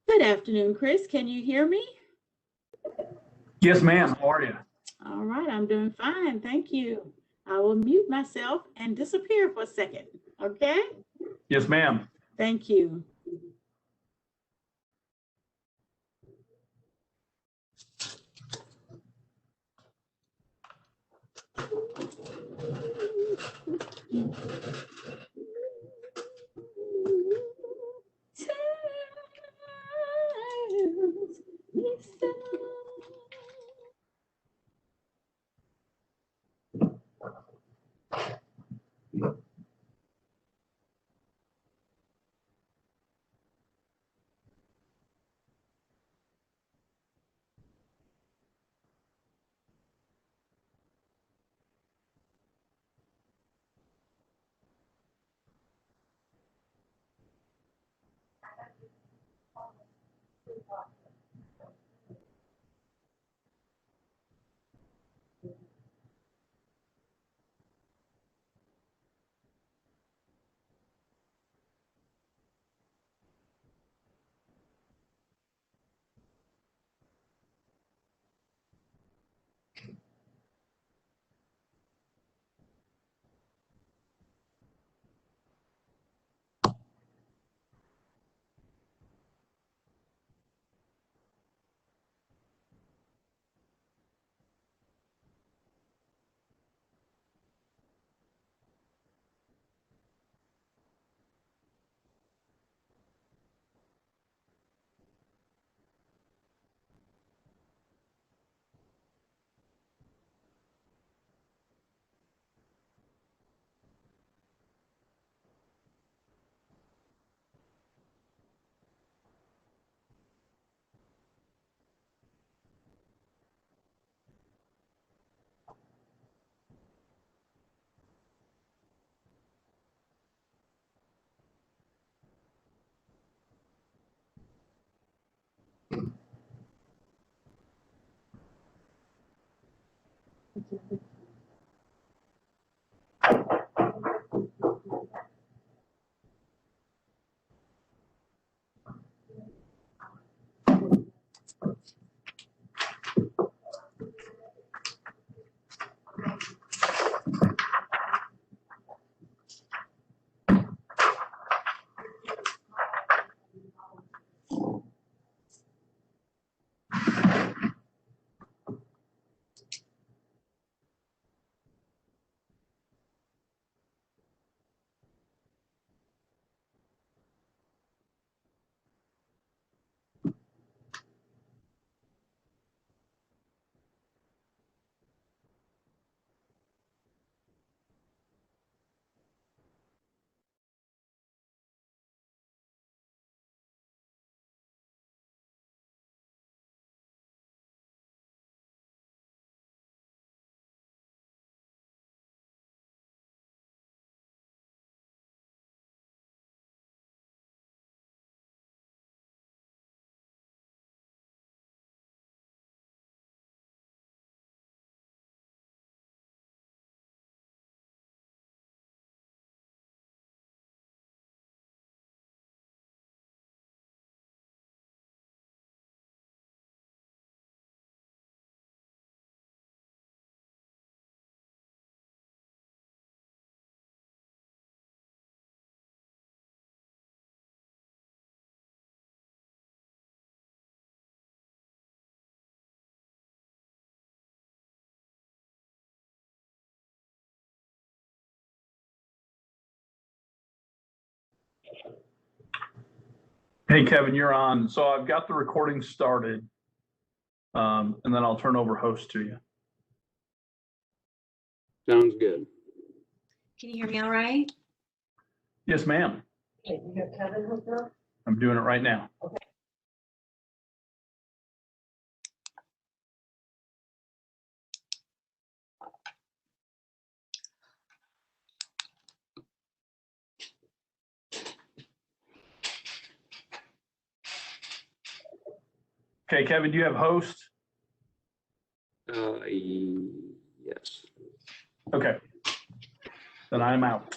Good afternoon, Chris. Can you hear me? Yes, ma'am. How are you? All right, I'm doing fine. Thank you. I will mute myself and disappear for a second. Okay? Yes, ma'am. Thank you. Hey, Kevin, you're on. So I've got the recording started, and then I'll turn over host to you. Sounds good. Can you hear me all right? Yes, ma'am. Okay, you got Kevin hooked up? I'm doing it right now. Okay. Okay, Kevin, do you have host? Yes. Okay. Then I'm out.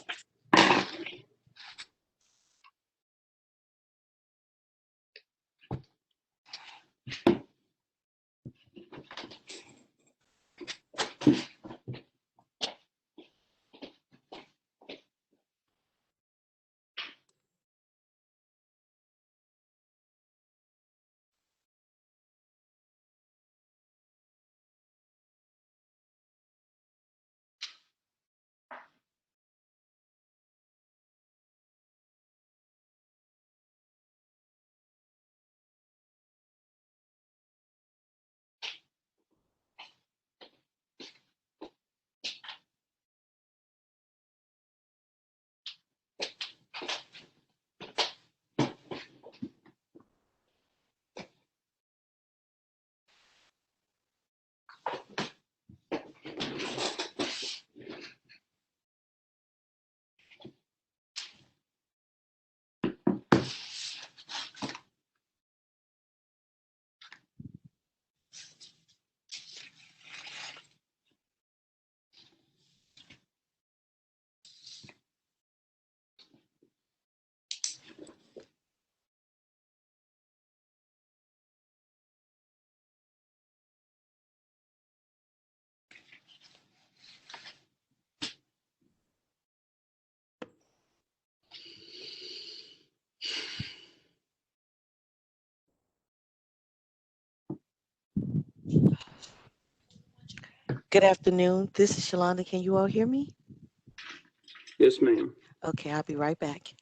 Good afternoon. This is Shalonda. Can you all hear me? Yes, ma'am. Okay, I'll be right back.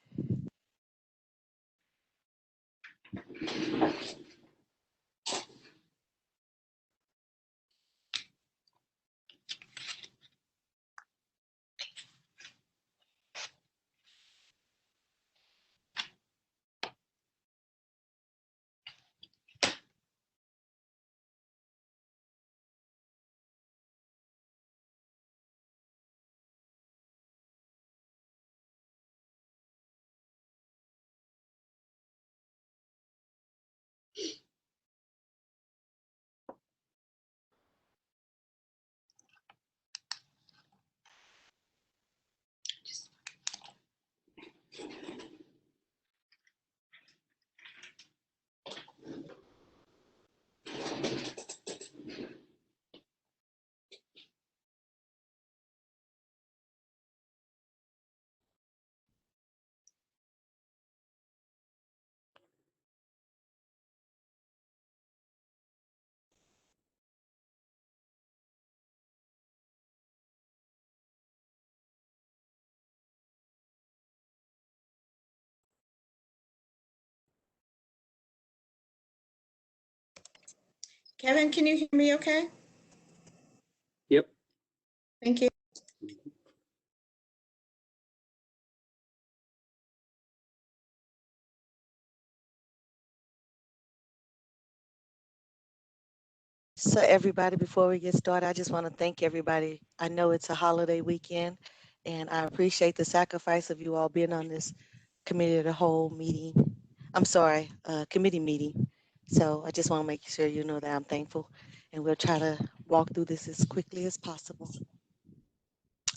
Kevin, can you hear me okay? Yep. Thank you. So everybody, before we get started, I just want to thank everybody. I know it's a holiday weekend, and I appreciate the sacrifice of you all being on this committee of the whole meeting. I'm sorry, committee meeting. So I just want to make sure you know that I'm thankful, and we'll try to walk through this as quickly as possible.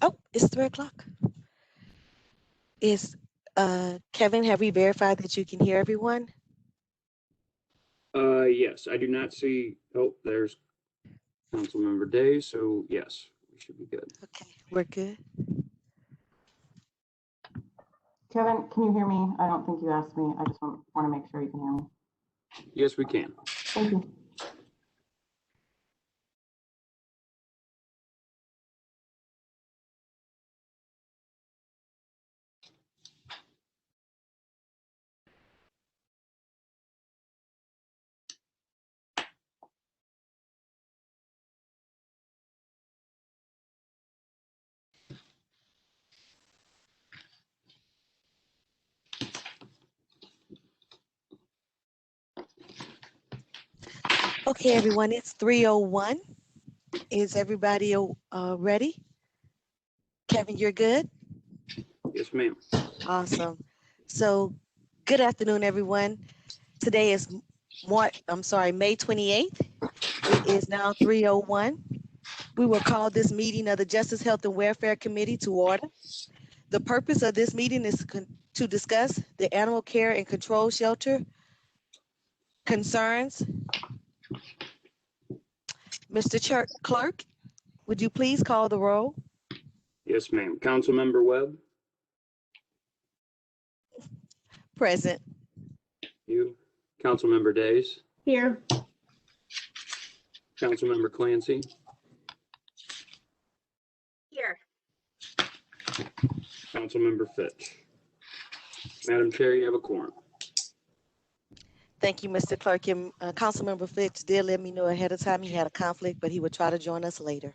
Oh, it's 3:00. Kevin, have we verified that you can hear everyone? Yes, I do not see, oh, there's Councilmember Day, so yes, we should be good. Okay, we're good. Kevin, can you hear me? I don't think you asked me. I just want to make sure you can hear me. Yes, we can. Thank you. Okay, everyone, it's 3:01. Is everybody ready? Kevin, you're good? Yes, ma'am. Awesome. So, good afternoon, everyone. Today is May 28th. It is now 3:01. We will call this meeting of the Justice, Health, and Welfare Committee to order. The purpose of this meeting is to discuss the animal care and control shelter concerns Mr. Clerk, would you please call the roll? Yes, ma'am. Councilmember Webb, Present. you. Councilmember Days, Here. Councilmember Clancy, Here. Councilmember Fitch. Madam Chair, you have a quorum. Thank you, Mr. Clerk. And Councilmember Fitch did let me know ahead of time he had a conflict, but he would try to join us later.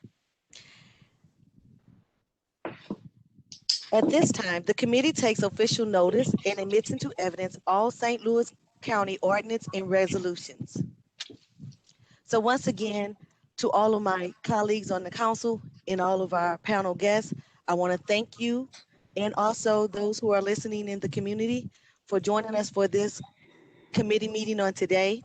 At this time, the committee takes official notice and admits into evidence all St. Louis County ordinance and resolutions. So once again, to all of my colleagues on the council and all of our panel guests, I want to thank you, and also those who are listening in the community, for joining us for this committee meeting on today.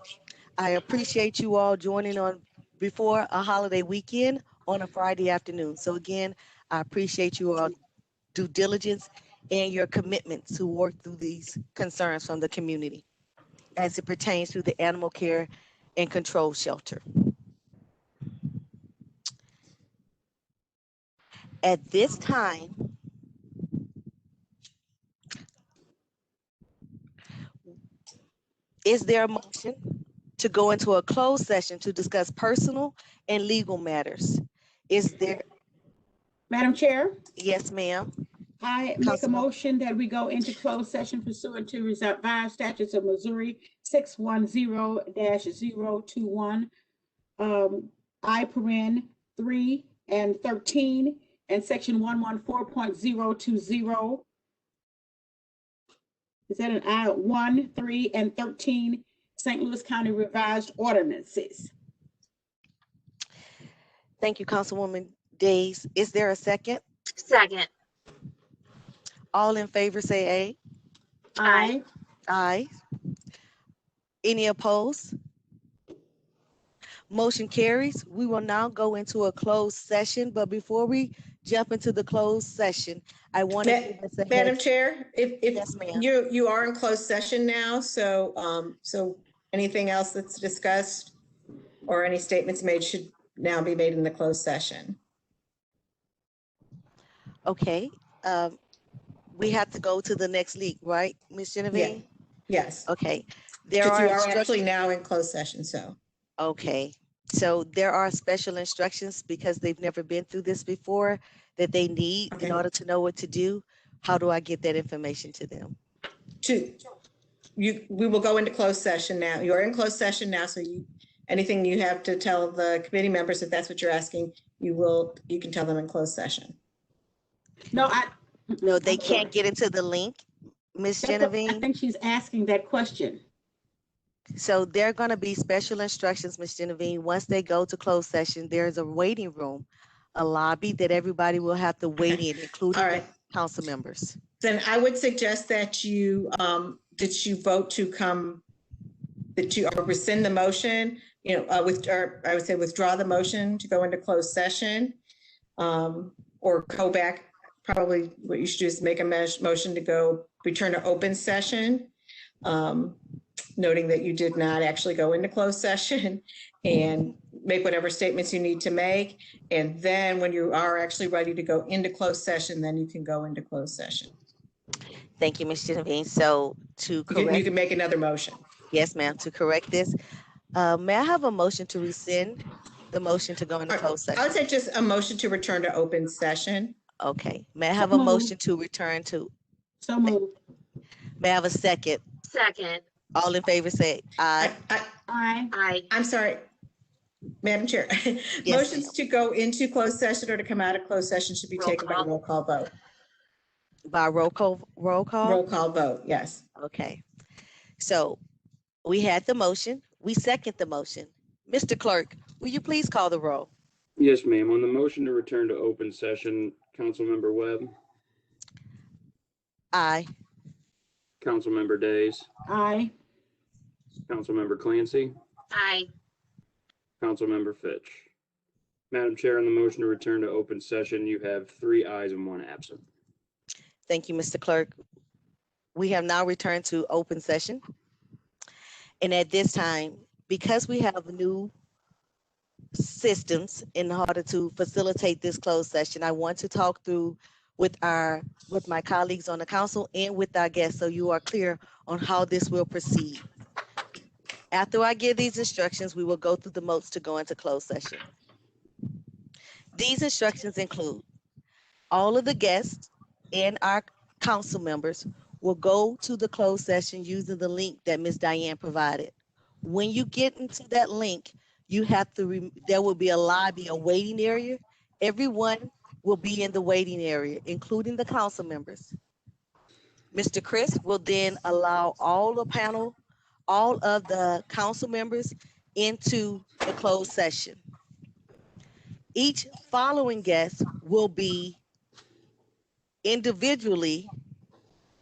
I appreciate you all joining on before a holiday weekend on a Friday afternoon. So again, I appreciate you all due diligence and your commitment to work through these concerns from the community as it pertains to the animal care and control shelter. At this time, is there a motion to go into a closed session to discuss personal and legal matters? Is there? Madam Chair, Yes, ma'am. I make a Councilman- motion that we go into closed session pursuant to revised statutes of Missouri 610-021. I(3) and 13 and section 114.020. Is that an I(1), 3, and 13 St. Louis County revised ordinances? Thank you, Councilwoman Days. Is there a second? Second. All in favor say aye. Aye. Aye. Any opposed? Motion carries. We will now go into a closed session, but before we jump into the closed session, I want to give us a Madam heads- Chair, if Yes, ma'am. you are in closed session now, so anything else that's discussed or any statements made should now be made in the closed session. Okay. We have to go to the next league, right, Ms. Genevieve? Yes, Okay. There because you are are instructions. actually now in closed session, so. Okay, so there are special instructions because they've never been through this before that they need in Okay. order to know what to do. How do I get that information to them? We will go into closed session now. You're in closed session now, so anything you have to tell the committee members, if that's what you're asking, you can tell them in closed session. No, No, they I'm can't sorry. get into the link, Ms. I Genevieve. think she's asking that question. So there are gonna be special instructions, Ms. Genevieve. Once they go to closed session, there's a waiting room, a lobby that everybody will have to wait in, including All the right. council members. Then I would suggest that you vote to come, or rescind the motion, or I would say withdraw the motion to go into closed session. Or go back, probably what you should do is make a motion to return to open session. Noting that you did not actually go into closed session, and make whatever statements you need to make. And then when you are actually ready to go into closed session, then you can go into closed session. Thank you, Ms. Genevieve. So to You correct, can make another motion. yes, ma'am, to correct this, may I have a motion to rescind the motion to go into closed I would session? say just a motion to return to open session. Okay, may I have a moved. motion to return to, So moved. may I have a second? Second. All in favor say aye. Aye. Aye. I'm sorry, Madam Chair. Yes, Motions to go into closed session or to come out of closed session should be Roll taken by call. roll call vote. By roll call? Roll call vote, yes. Okay, so we had the motion, we second the motion. Mr. Clerk, will you please call the roll? Yes, ma'am. On the motion to return to open session, Councilmember Webb, Aye. Councilmember Days, Aye. Councilmember Clancy, Aye. Councilmember Fitch. Madam Chair, on the motion to return to open session, you have 3 ayes and 1 absent. Thank you, Mr. Clerk. We have now returned to open session. And at this time, because we have new systems in order to facilitate this closed session, I want to talk through with my colleagues on the council and with our guests so you are clear on how this will proceed. After I give these instructions, we will go through the modes to go into closed session. These instructions include all of the guests and our council members will go to the closed session using the link that Ms. Diane provided. When you get into that link, you have to, there will be a lobby, a waiting area. Everyone will be in the waiting area, including the council members. Mr. Chris will then allow all of the council members into the closed session. Each following guest will be individually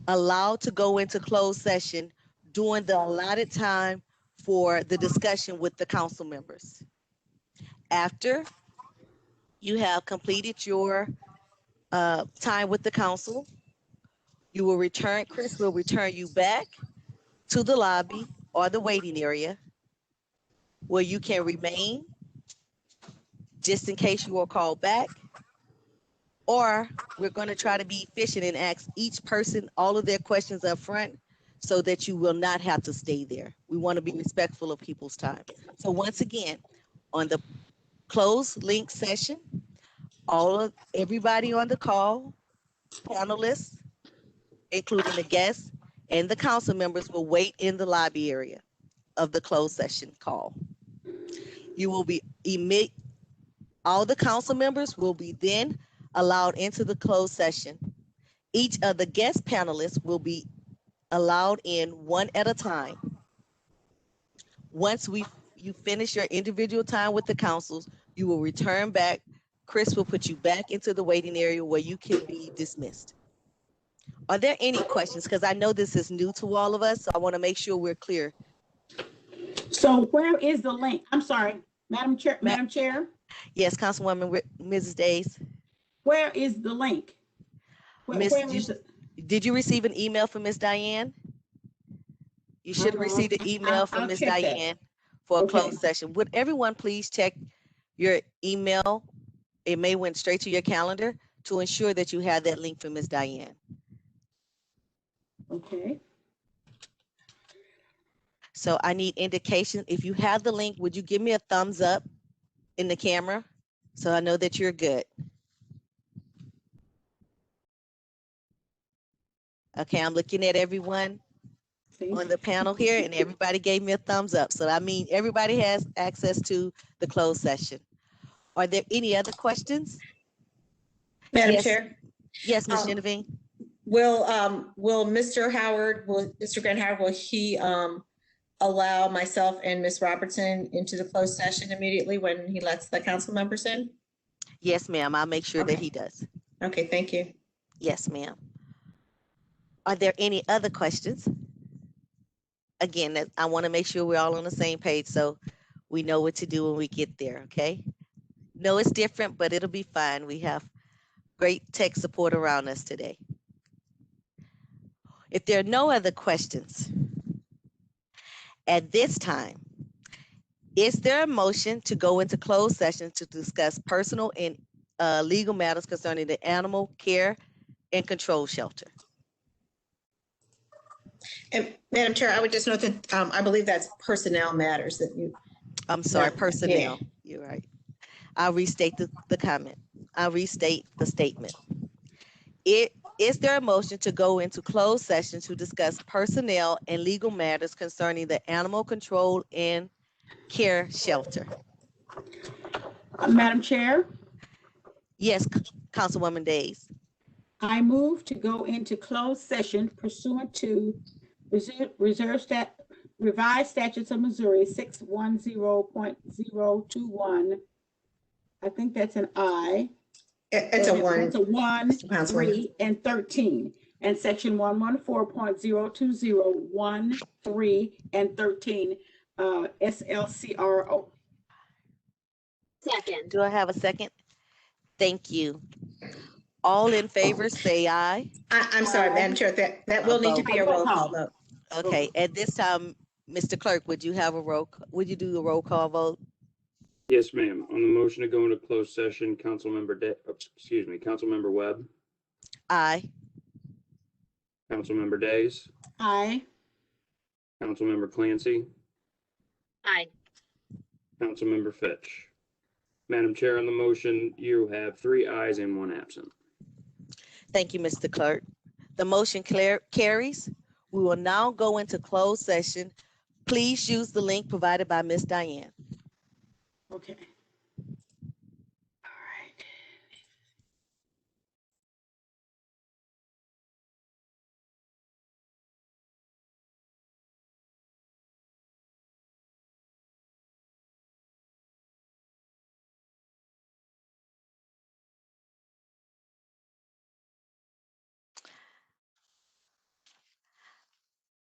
allowed to go into closed session during the allotted time for the discussion with the council members. After you have completed your time with the council, you will return, Chris will return you back to the lobby or the waiting area where you can remain just in case you are called back. Or we're going to try to be efficient and ask each person all of their questions up front so that you will not have to stay there. We want to be respectful of people's time. So once again, on the closed link session, everybody on the call, panelists, including the guests and the council members, will wait in the lobby area of the closed session call. You will be all the council members will be then allowed into the closed session. Each of the guest panelists will be allowed in one at a time. Once you finish your individual time with the councils, you will return back. Chris will put you back into the waiting area where you can be dismissed. Are there any questions? Because I know this is new to all of us, so I want to make sure we're clear. So where is the link? I'm sorry, Madam Chair. Yes, Councilwoman Mrs. Days. Where is the link? Where is it? Did you receive an email from Ms. Diane? You should have received an email from Ms. Diane for a closed session. Would everyone please check your email? It may went straight to your calendar to ensure that you have that link from Ms. Diane. Okay. So I need indication. If you have the link, would you give me a thumbs up in the camera so I know that you're good? Okay, I'm looking at everyone on the panel here and everybody gave me a thumbs up. So I mean, everybody has access to the closed session. Are there any other questions? Madam Chair? Yes, Ms. Genevieve. Will Mr. Grant Howard, will he allow myself and Ms. Robertson into the closed session immediately when he lets the council members in? Yes, ma'am. I'll make sure that he does. Okay, thank you. Yes, ma'am. Are there any other questions? Again, I want to make sure we're all on the same page so we know what to do when we get there, okay? No, it's different, but it'll be fine. We have great tech support around us today. If there are no other questions, at this time, is there a motion to go into closed session to discuss personal and legal matters concerning the animal care and control shelter? And Madam Chair, I would just note that I believe that's personnel matters that you. I'm sorry, Yeah. personnel. You're right. I'll restate the comment. I'll restate the statement. Is there a motion to go into closed session to discuss personnel and legal matters concerning the animal control and care shelter? Madam Chair, Yes, Councilwoman Days. I move to go into closed session pursuant to revised statutes of Missouri 610.021. I think that's an I. It's a one. It's a 1, Councilwoman. 3, and 13. And section 114.020, 1, 3, and 13, SLCRO. Second. Do I have a second? Thank you. All in favor, say aye. I'm sorry, Madam Chair, that will need to be a roll call vote. Okay, at this time, Mr. Clerk, would you do a roll call vote? Yes, ma'am. On the motion to go into closed session, Councilmember Webb, Aye. Councilmember Days, Aye. Councilmember Clancy, Aye. Councilmember Fitch. Madam Chair, on the motion, you have 3 ayes and 1 absent. Thank you, Mr. Clerk. The motion carries. We will now go into closed session. Please use the link provided by Ms. Diane. Okay. All right.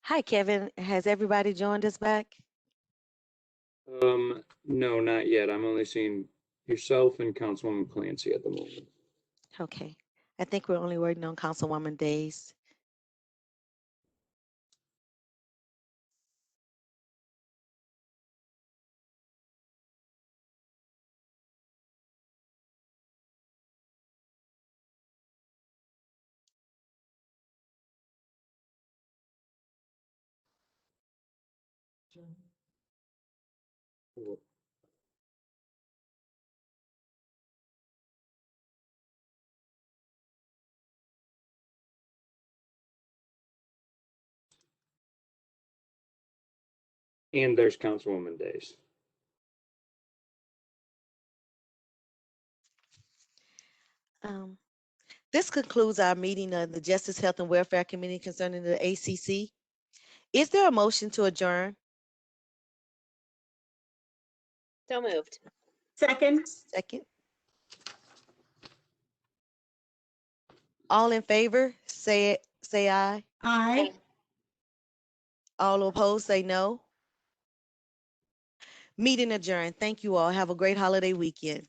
Hi, Kevin. Has everybody joined us back? No, not yet. I'm only seeing yourself and Councilwoman Clancy at the moment. Okay. I think we're only waiting on Councilwoman Days. And there's Councilwoman Days. This concludes our meeting of the Justice, Health, and Welfare Committee concerning the ACC. Is there a motion to adjourn? So moved. Second. Second. All in favor, say aye. Aye. All opposed, say no. Meeting adjourned. Thank you all. Have a great holiday weekend.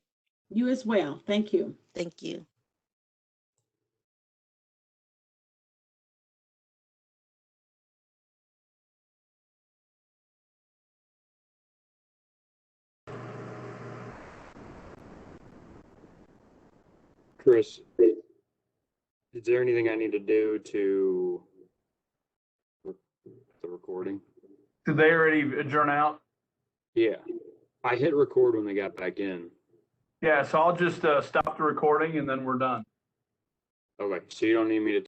You as well. Thank you. Thank you. Chris, is there anything I need to do to the recording? Did they already adjourn out? Yeah. I hit record when they got back in. Yeah, so I'll just stop the recording and then we're done. Okay, so you don't need me to